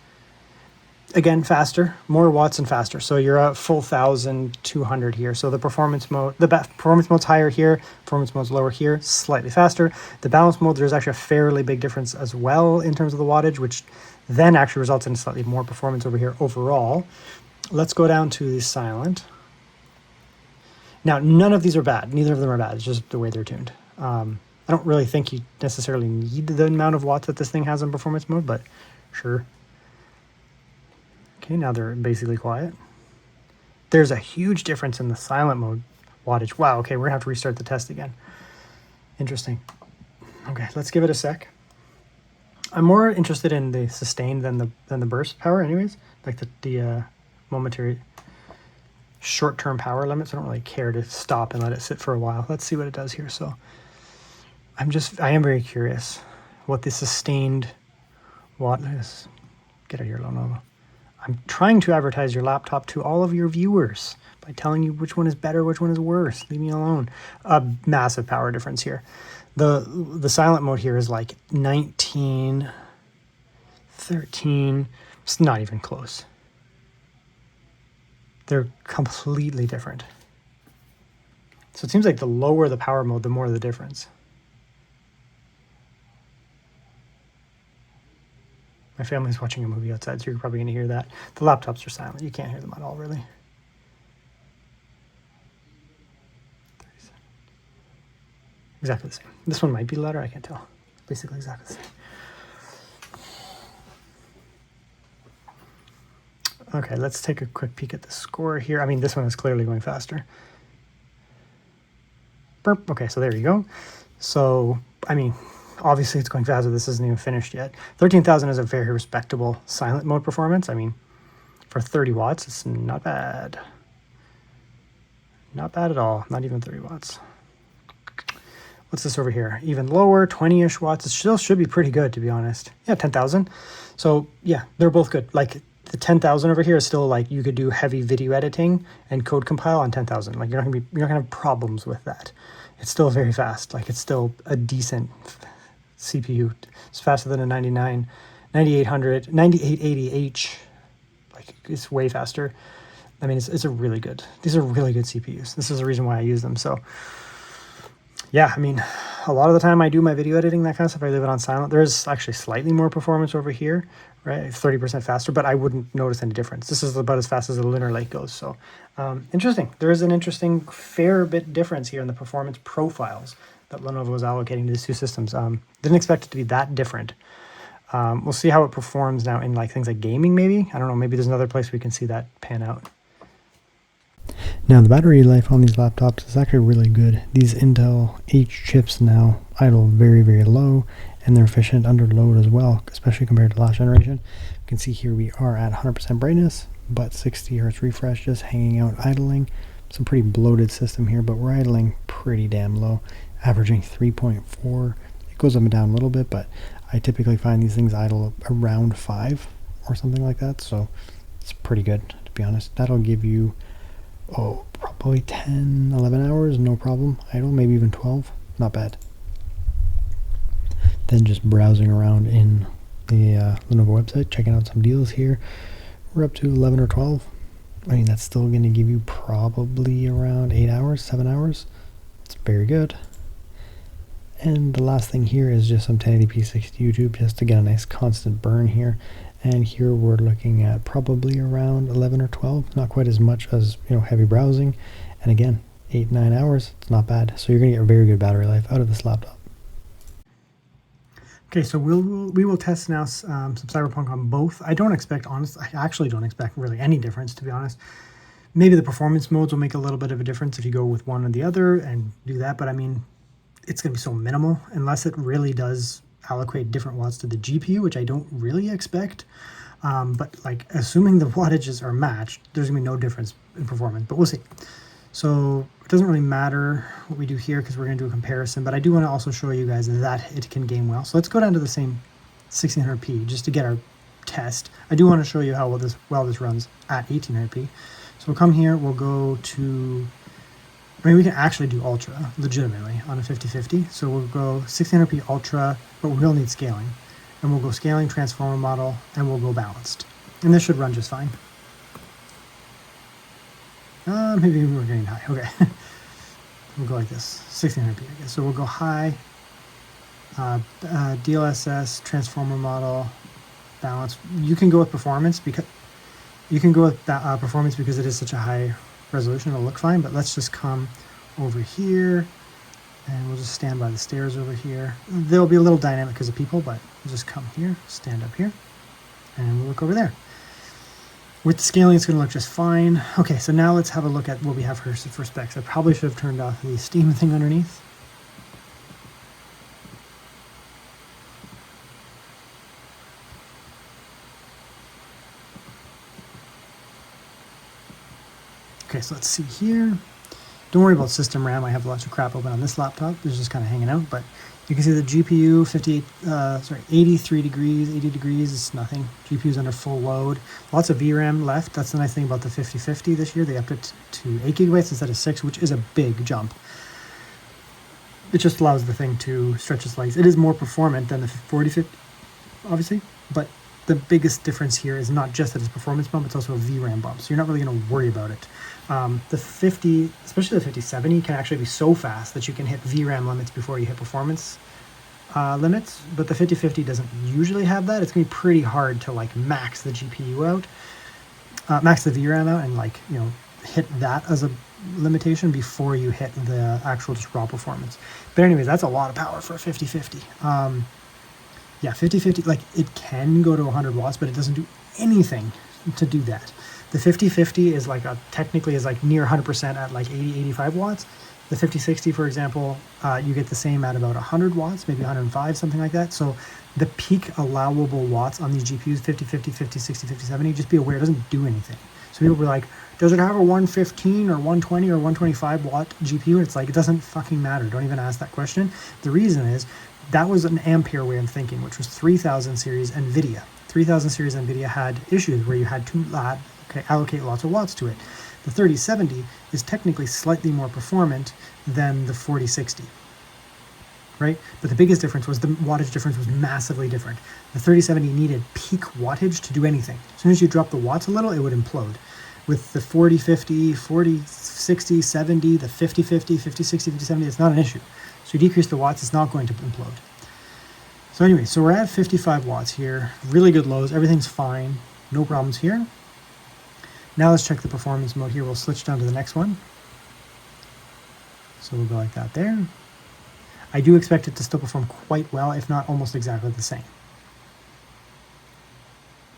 Again, faster, more watts and faster. So you're at full 1,200 here. So the performance mode, performance mode's higher here, performance mode's lower here, slightly faster. The balance mode, there's actually a fairly big difference as well in terms of the wattage, which then actually results in slightly more performance over here overall. Let's go down to the silent. Now, none of these are bad. Neither of them are bad. It's just the way they're tuned. I don't really think you necessarily need the amount of watts that this thing has in performance mode, but sure. Okay, now they're basically quiet. There's a huge difference in the silent mode wattage. Wow, okay, we're gonna have to restart the test again. Interesting. Okay, let's give it a sec. I'm more interested in the sustain than the burst power anyways, like the momentary short-term power limits. I don't really care to stop and let it sit for a while. Let's see what it does here. So I am very curious what the sustained watt is. Get out of here, Lenovo. I'm trying to advertise your laptop to all of your viewers by telling you which one is better, which one is worse. Leave me alone. A massive power difference here. The silent mode here is like 19, 13. It's not even close. They're completely different. So it seems like the lower the power mode, the more the difference. My family's watching a movie outside, so you're probably going to hear that. The laptops are silent. You can't hear them at all, really. 37. Exactly the same. This one might be louder. I can't tell. Basically exactly the same. Okay, let's take a quick peek at the score here. I mean, this one is clearly going faster. Burp. Okay, so there you go. So, I mean, obviously it's going faster. This isn't even finished yet. 13,000 is a very respectable silent mode performance. I mean, for 30 watts, it's not bad. Not bad at all. Not even 30 watts. What's this over here? Even lower, 20-ish watts. It still should be pretty good, to be honest. Yeah, 10,000. So, yeah, they're both good. Like, the 10,000 over here is still like you could do heavy video editing and code compile on 10,000. Like you're not gonna have problems with that. It's still very fast. Like it's still a decent CPU. It's faster than a 99 9880H, like it's way faster. I mean, it's a really good, these are really good CPUs. This is the reason why I use them. So yeah, I mean, a lot of the time I do my video editing, that kind of stuff, I leave it on silent. There's actually slightly more performance over here, right? 30% faster, but I wouldn't notice any difference. This is about as fast as the Lunar Lake goes. So interesting. There is an interesting fair bit difference here in the performance profiles that Lenovo is allocating to these two systems. Didn't expect it to be that different. We'll see how it performs now in like things like gaming, maybe. I don't know, maybe there's another place we can see that pan out. Now the battery life on these laptops is actually really good. These Intel H chips now idle very, very low, and they're efficient under load as well, especially compared to last generation. You can see here we are at 100% brightness, but 60 Hz refresh, just hanging out idling. Some pretty bloated system here, but we're idling pretty damn low, averaging 3.4. It goes up and down a little bit, but I typically find these things idle around 5 or something like that, so it's pretty good, to be honest. That'll give you probably 10, 11 hours, no problem. Idle, maybe even 12, not bad. Then just browsing around in the Lenovo website, checking out some deals here. We're up to 11 or 12. I mean, that's still going to give you probably around 8 hours, 7 hours. It's very good. And the last thing here is just some 1080p 60 YouTube, just to get a nice constant burn here. And here we're looking at probably around 11 or 12, not quite as much as, heavy browsing. And again, 8, 9 hours, it's not bad. So you're going to get a very good battery life out of this laptop. Okay, so we will test now some Cyberpunk on both. I actually don't expect really any difference, to be honest. Maybe the performance modes will make a little bit of a difference if you go with one or the other and do that. But I mean, it's going to be so minimal unless it really does allocate different watts to the GPU, which I don't really expect. But like, assuming the wattages are matched, there's gonna be no difference in performance, but we'll see. So it doesn't really matter what we do here because we're gonna do a comparison, but I do want to also show you guys that it can game well. So let's go down to the same 1600p just to get our test. I do want to show you how well this runs at 1800p. So we'll come here, we'll go to, we can actually do ultra legitimately on a 5050. So we'll go 1600p ultra, but we'll need scaling. And we'll go scaling, transformer model, and we'll go balanced. And this should run just fine. Maybe we're getting high. Okay. We'll go like this, 1600p, I guess. So we'll go high, DLSS, transformer model, balance. You can go with performance because it is such a high resolution. It'll look fine, but let's just come over here and we'll just stand by the stairs over here. There'll be a little dynamic because of people, but we'll just come here, stand up here, and we'll look over there. With the scaling, it's going to look just fine. Okay, so now let's have a look at what we have for specs. I probably should have turned off the Steam thing underneath. Okay, so let's see here. Don't worry about system RAM. I have lots of crap open on this laptop. It's just kind of hanging out, but you can see the GPU 83 degrees, 80 degrees. It's nothing. GPU's under full load. Lots of VRAM left. That's the nice thing about the 5050 this year. They upped it to 8 gigabytes instead of 6, which is a big jump. It just allows the thing to stretch its legs. It is more performant than the 4050, obviously, but the biggest difference here is not just that it's a performance bump, it's also a VRAM bump. So you're not really going to worry about it. The 50, especially the 5070, can actually be so fast that you can hit VRAM limits before you hit performance limits. But the 5050 doesn't usually have that. It's going to be pretty hard to like max the GPU out, max the VRAM out, and hit that as a limitation before you hit the actual just raw performance. But anyways, that's a lot of power for a 5050. Yeah, 5050, like it can go to 100 watts, but it doesn't do anything to do that. The 5050 is like technically is like near 100% at like 80, 85 watts. The 5060, for example, you get the same at about 100 watts, maybe 105, something like that. So the peak allowable watts on these GPUs, 5050, 5060, 5070, just be aware it doesn't do anything. So people will be like, does it have a 115 or 120 or 125 watt GPU? And it's like, it doesn't fucking matter. Don't even ask that question. The reason is that was an ampere way of thinking, which was 3000 series NVIDIA. 3000 series NVIDIA had issues where you had to allocate lots of watts to it. The 3070 is technically slightly more performant than the 4060. right? But the biggest difference was the wattage difference was massively different. The 3070 needed peak wattage to do anything. As soon as you drop the watts a little, it would implode. With the 4050, 4060, 70, the 5050, 5060, 5070, it's not an issue. So you decrease the watts, it's not going to implode. So anyway, so we're at 55 watts here, really good lows, everything's fine, no problems here. Now let's check the performance mode here. We'll switch down to the next one. So we'll go like that there. I do expect it to still perform quite well, if not almost exactly the same.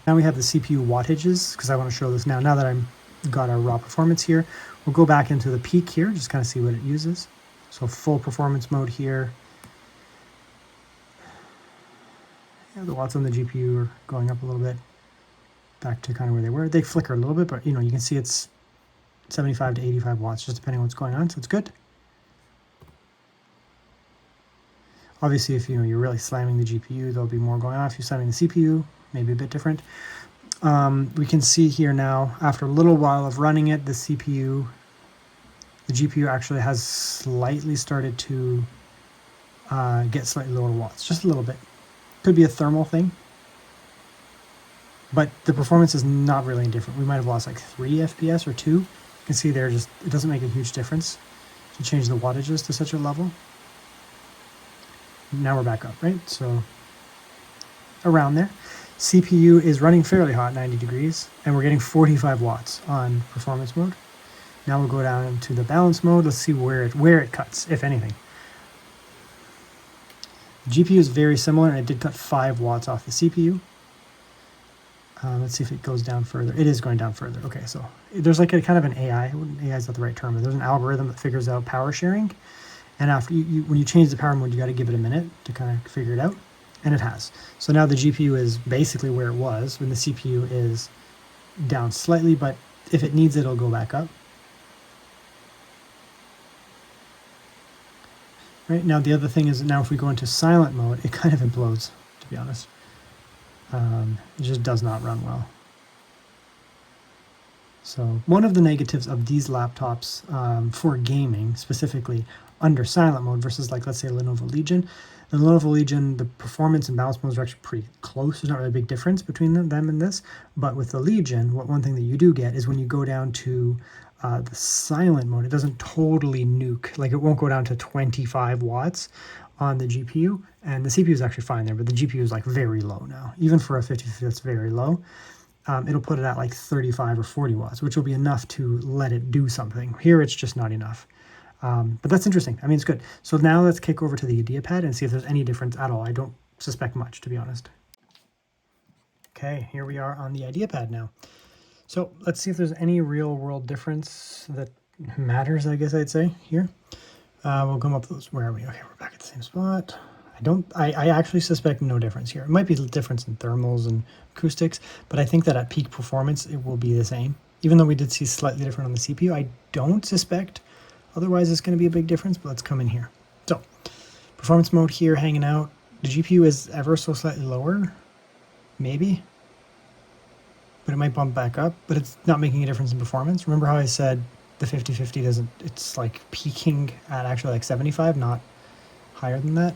Now we have the CPU wattages, because I want to show this now. Now that I've got our raw performance here, we'll go back into the peak here, just kind of see what it uses. So full performance mode here. Yeah, the watts on the GPU are going up a little bit, back to kind of where they were. They flicker a little bit, but you know, you can see it's 75 to 85 watts, just depending on what's going on, so it's good. Obviously, if you're really slamming the GPU, there'll be more going on. If you're slamming the CPU, maybe a bit different. We can see here now, after a little while of running it, the GPU actually has slightly started to get slightly lower watts, just a little bit. Could be a thermal thing, but the performance is not really different. We might have lost like 3 FPS or 2. You can see there, just it doesn't make a huge difference to change the wattages to such a level. Now we're back up, right? So around there. CPU is running fairly hot, 90 degrees, and we're getting 45 watts on performance mode. Now we'll go down into the balance mode. Let's see where it cuts, if anything. The GPU is very similar, and it did cut 5 watts off the CPU. Let's see if it goes down further. It is going down further. Okay, so there's like a kind of an AI. AI is not the right term, but there's an algorithm that figures out power sharing. And after when you change the power mode, you got to give it a minute to kind of figure it out. And it has. So now the GPU is basically where it was when the CPU is down slightly, but if it needs it, it'll go back up. Right, now the other thing is now if we go into silent mode, it kind of implodes, to be honest. It just does not run well. So one of the negatives of these laptops for gaming specifically under silent mode versus like, let's say, Lenovo Legion. The Lenovo Legion, the performance and balance modes are actually pretty close. There's not really a big difference between them and this. But with the Legion, one thing that you do get is when you go down to the silent mode, it doesn't totally nuke. Like it won't go down to 25 watts on the GPU. And the CPU is actually fine there, but the GPU is like very low now. Even for a 5050, that's very low. It'll put it at like 35 or 40 watts, which will be enough to let it do something. Here, it's just not enough. But that's interesting. I mean, it's good. So now let's kick over to the Ideapad and see if there's any difference at all. I don't suspect much, to be honest. Okay, here we are on the Ideapad now. So let's see if there's any real world difference that matters, I guess I'd say, here. We'll come up with those. Where are we? Okay, we're back at the same spot. I actually suspect no difference here. It might be a difference in thermals and acoustics, but I think that at peak performance, it will be the same. Even though we did see slightly different on the CPU, I don't suspect otherwise it's going to be a big difference, but let's come in here. So, performance mode here, hanging out. The GPU is ever so slightly lower, maybe, but it might bump back up, but it's not making a difference in performance. Remember how I said the 5050 doesn't, it's like peaking at actually like 75, not higher than that.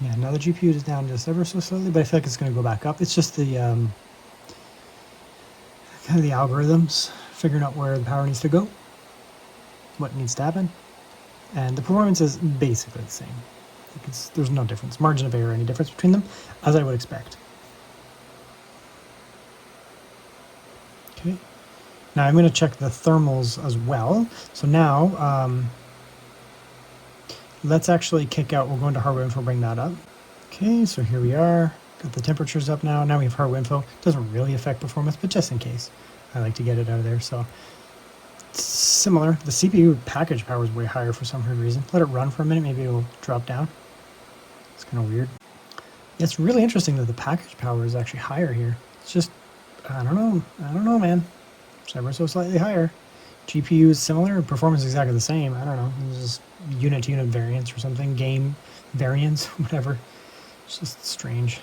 Yeah, now the GPU is down just ever so slightly, but I feel like it's going to go back up. It's just the kind of the algorithms figuring out where the power needs to go, what needs to happen, and the performance is basically the same. There's no difference, margin of error, any difference between them, as I would expect. Okay, now I'm going to check the thermals as well. So now, let's actually kick out, we'll go into hardware info, bring that up. Okay, so here we are, got the temperatures up now. Now we have hardware info. Doesn't really affect performance, but just in case, I like to get it out of there. So it's similar. The CPU package power is way higher for some weird reason. Let it run for a minute, maybe it'll drop down. It's kind of weird. Yeah, it's really interesting that the package power is actually higher here. It's just, I don't know, man. It's ever so slightly higher. GPU is similar, performance is exactly the same. I don't know. It's just unit-to-unit variance or something, game variance, whatever. It's just strange.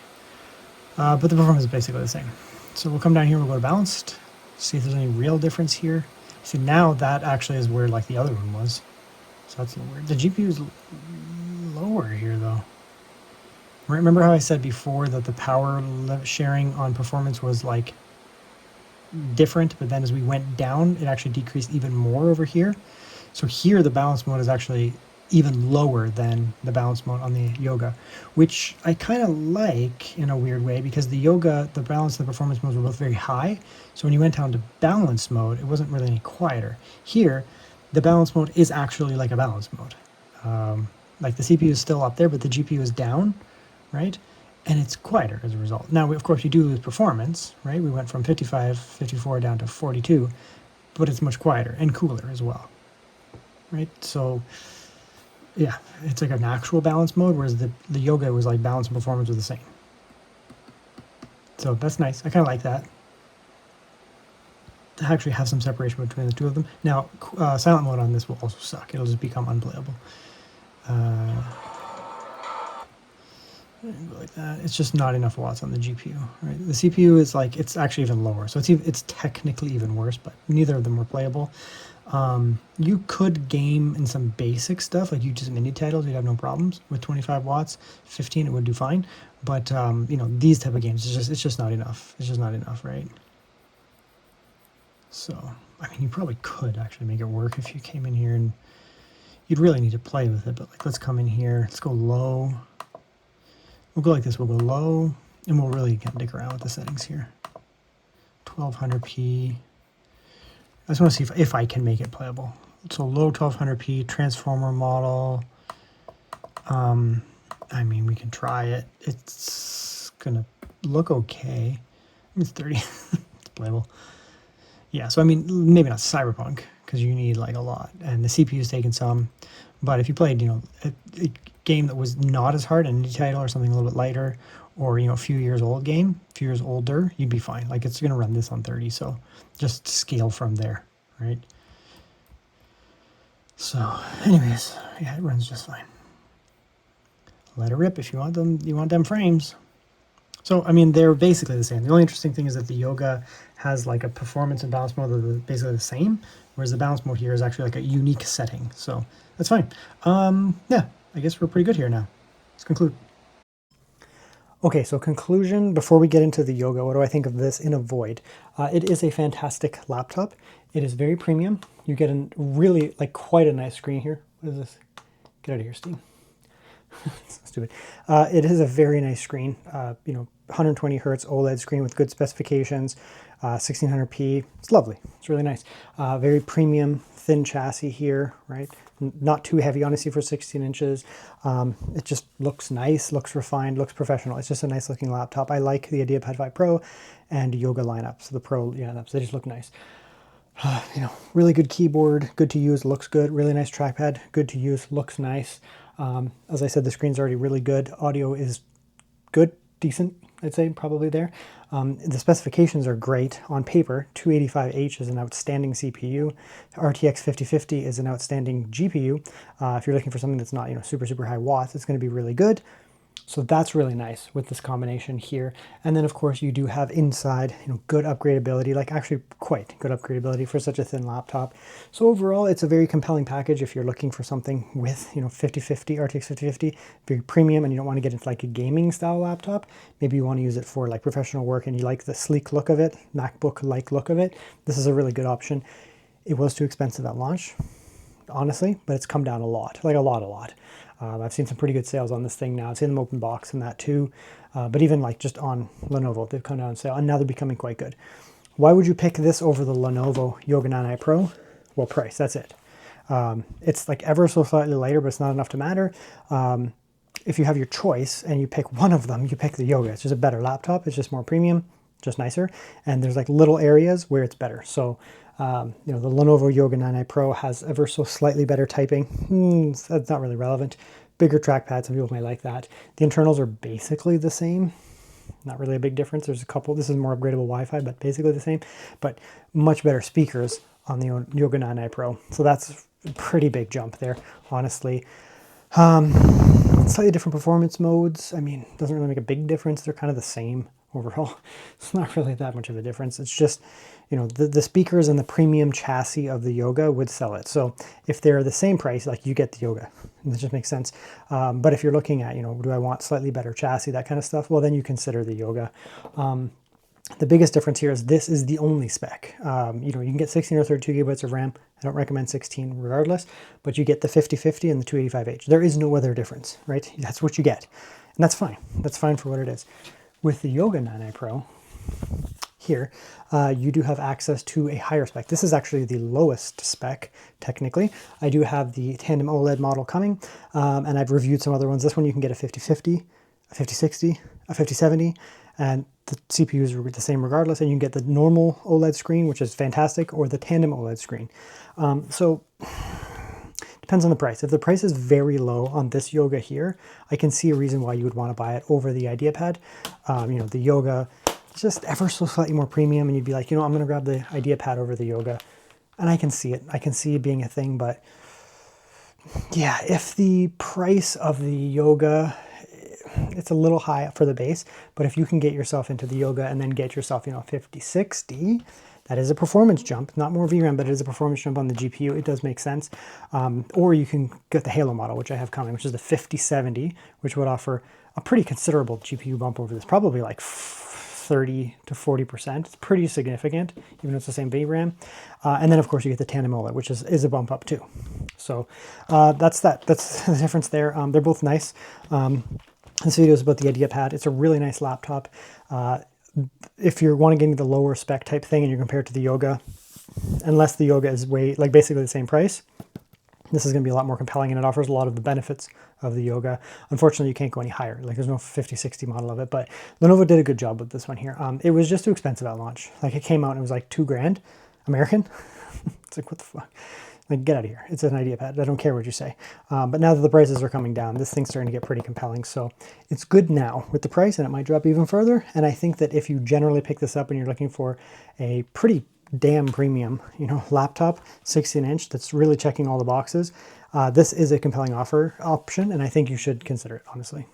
But the performance is basically the same. So we'll come down here, we'll go to balanced, see if there's any real difference here. See, now that actually is where like the other one was. So that's a little weird. The GPU is lower here though. Remember how I said before that the power sharing on performance was like different, but then as we went down, it actually decreased even more over here. So here the balance mode is actually even lower than the balance mode on the Yoga, which I kind of like in a weird way, because the Yoga, the balance and the performance modes were both very high. So when you went down to balance mode, it wasn't really any quieter. Here, the balance mode is actually like a balance mode. Like the CPU is still up there, but the GPU is down, right? And it's quieter as a result. Now, of course, you do lose performance, right? We went from 55, 54 down to 42, but it's much quieter and cooler as well, right? So, yeah, it's like an actual balance mode, whereas the Yoga was like balance and performance were the same. So that's nice. I kind of like that. To actually have some separation between the two of them. Now, silent mode on this will also suck. It'll just become unplayable. Go like that. It's just not enough watts on the GPU, right? The CPU is like, it's actually even lower, so it's technically even worse, but neither of them were playable. You could game in some basic stuff, like you just mini titles, you'd have no problems with 25 watts. 15, it would do fine, but you know, these type of games, it's just not enough. It's just not enough, right? So, I mean, you probably could actually make it work if you came in here, and you'd really need to play with it, but like, let's come in here, let's go low. We'll go like this, we'll go low, and we'll really dick around with the settings here. 1200p. I just want to see if I can make it playable. So low 1200p, transformer model. I mean, we can try it. It's gonna look okay. It's 30, it's playable. Yeah, so I mean, maybe not Cyberpunk, because you need like a lot, and the CPU is taking some. But if you played, you know, a game that was not as hard, an indie title or something a little bit lighter, or, you know, a few years old game, a few years older, you'd be fine. Like, it's going to run this on 30, so just scale from there, right? So, anyways, yeah, it runs just fine. Let it rip if you want them frames. So, I mean, they're basically the same. The only interesting thing is that the Yoga has like a performance and balance mode that are basically the same, whereas the balance mode here is actually like a unique setting. So that's fine. Yeah, I guess we're pretty good here now. Let's conclude. Okay, so conclusion, before we get into the Yoga, what do I think of this in a void? It is a fantastic laptop. It is very premium. You get a really, like, quite a nice screen here. What is this? Get out of here, Steam. So stupid. It is a very nice screen, you know, 120 hertz OLED screen with good specifications, 1600p. It's lovely. It's really nice. Very premium, thin chassis here, right? Not too heavy, honestly, for 16 inches. It just looks nice, looks refined, looks professional. It's just a nice looking laptop. I like the Ideapad 5 Pro and Yoga lineup. So the Pro lineups, they just look nice. You know, really good keyboard, good to use, looks good. Really nice trackpad, good to use, looks nice. As I said, the screen's already really good. Audio is good, decent, I'd say, probably there. The specifications are great. On paper, 285H is an outstanding CPU. RTX 5050 is an outstanding GPU. If you're looking for something that's not, you know, super high watts, it's going to be really good. So that's really nice with this combination here. And then of course you do have inside, you know, good upgradability, like actually quite good upgradability for such a thin laptop. So overall, it's a very compelling package if you're looking for something with, you know, 5050, RTX 5050, very premium, and you don't want to get into like a gaming style laptop. Maybe you want to use it for like professional work and you like the sleek look of it, MacBook-like look of it. This is a really good option. It was too expensive at launch, honestly, but it's come down a lot, like a lot. I've seen some pretty good sales on this thing now. I've seen them open box and that too. But even like just on Lenovo, they've come down on sale and now they're becoming quite good. Why would you pick this over the Lenovo Yoga 9i Pro? Well, price, that's it. It's like ever so slightly lighter, but it's not enough to matter. If you have your choice and you pick one of them, you pick the Yoga. It's just a better laptop. It's just more premium, just nicer. And there's like little areas where it's better. So, you know, the Lenovo Yoga 9i Pro has ever so slightly better typing. That's not really relevant. Bigger trackpad, some people may like that. The internals are basically the same. Not really a big difference. There's a couple, this is more upgradable Wi-Fi, but basically the same. But much better speakers on the Yoga 9i Pro. So that's a pretty big jump there, honestly. Slightly different performance modes. I mean, doesn't really make a big difference. They're kind of the same overall. It's not really that much of a difference. It's just, you know, the speakers and the premium chassis of the Yoga would sell it. So if they're the same price, like you get the Yoga, and that just makes sense. But if you're looking at, you know, do I want slightly better chassis, that kind of stuff, well, then you consider the Yoga. The biggest difference here is this is the only spec. You know, you can get 16 or 32 gigabytes of RAM. I don't recommend 16 regardless, but you get the 5050 and the 285H. There is no other difference, right? That's what you get. And that's fine. That's fine for what it is. With the Yoga 9i Pro here, you do have access to a higher spec. This is actually the lowest spec, technically. I do have the Tandem OLED model coming, and I've reviewed some other ones. This one you can get a 5050, a 5060, a 5070, and the CPUs are the same regardless, and you can get the normal OLED screen, which is fantastic, or the Tandem OLED screen. So depends on the price. If the price is very low on this Yoga here, I can see a reason why you would want to buy it over the Ideapad. You know, the Yoga is just ever so slightly more premium, and you'd be like, you know, I'm going to grab the Ideapad over the Yoga. And I can see it. I can see it being a thing, but yeah, if the price of the Yoga, it's a little high for the base, but if you can get yourself into the Yoga and then get yourself, you know, 5060, that is a performance jump, not more VRAM, but it is a performance jump on the GPU. It does make sense. Or you can get the Halo model, which I have coming, which is the 5070, which would offer a pretty considerable GPU bump over this, probably like 30 to 40%. It's pretty significant, even though it's the same VRAM. And then of course you get the Tandem OLED, which is a bump up too. So that's the difference there. They're both nice. This video is about the Ideapad. It's a really nice laptop. If you're wanting to get into the lower spec type thing and you compare it to the Yoga, unless the Yoga is like basically the same price, this is going to be a lot more compelling, and it offers a lot of the benefits of the Yoga. Unfortunately, you can't go any higher. Like there's no 5060 model of it, but Lenovo did a good job with this one here. It was just too expensive at launch. Like it came out and it was like $2,000 American. It's like, what the fuck? Like, get out of here. It's an Ideapad. I don't care what you say. But now that the prices are coming down, this thing's starting to get pretty compelling. So it's good now with the price, and it might drop even further. And I think that if you generally pick this up and you're looking for a pretty damn premium, you know, laptop, 16-inch, that's really checking all the boxes, this is a compelling option, and I think you should consider it, honestly.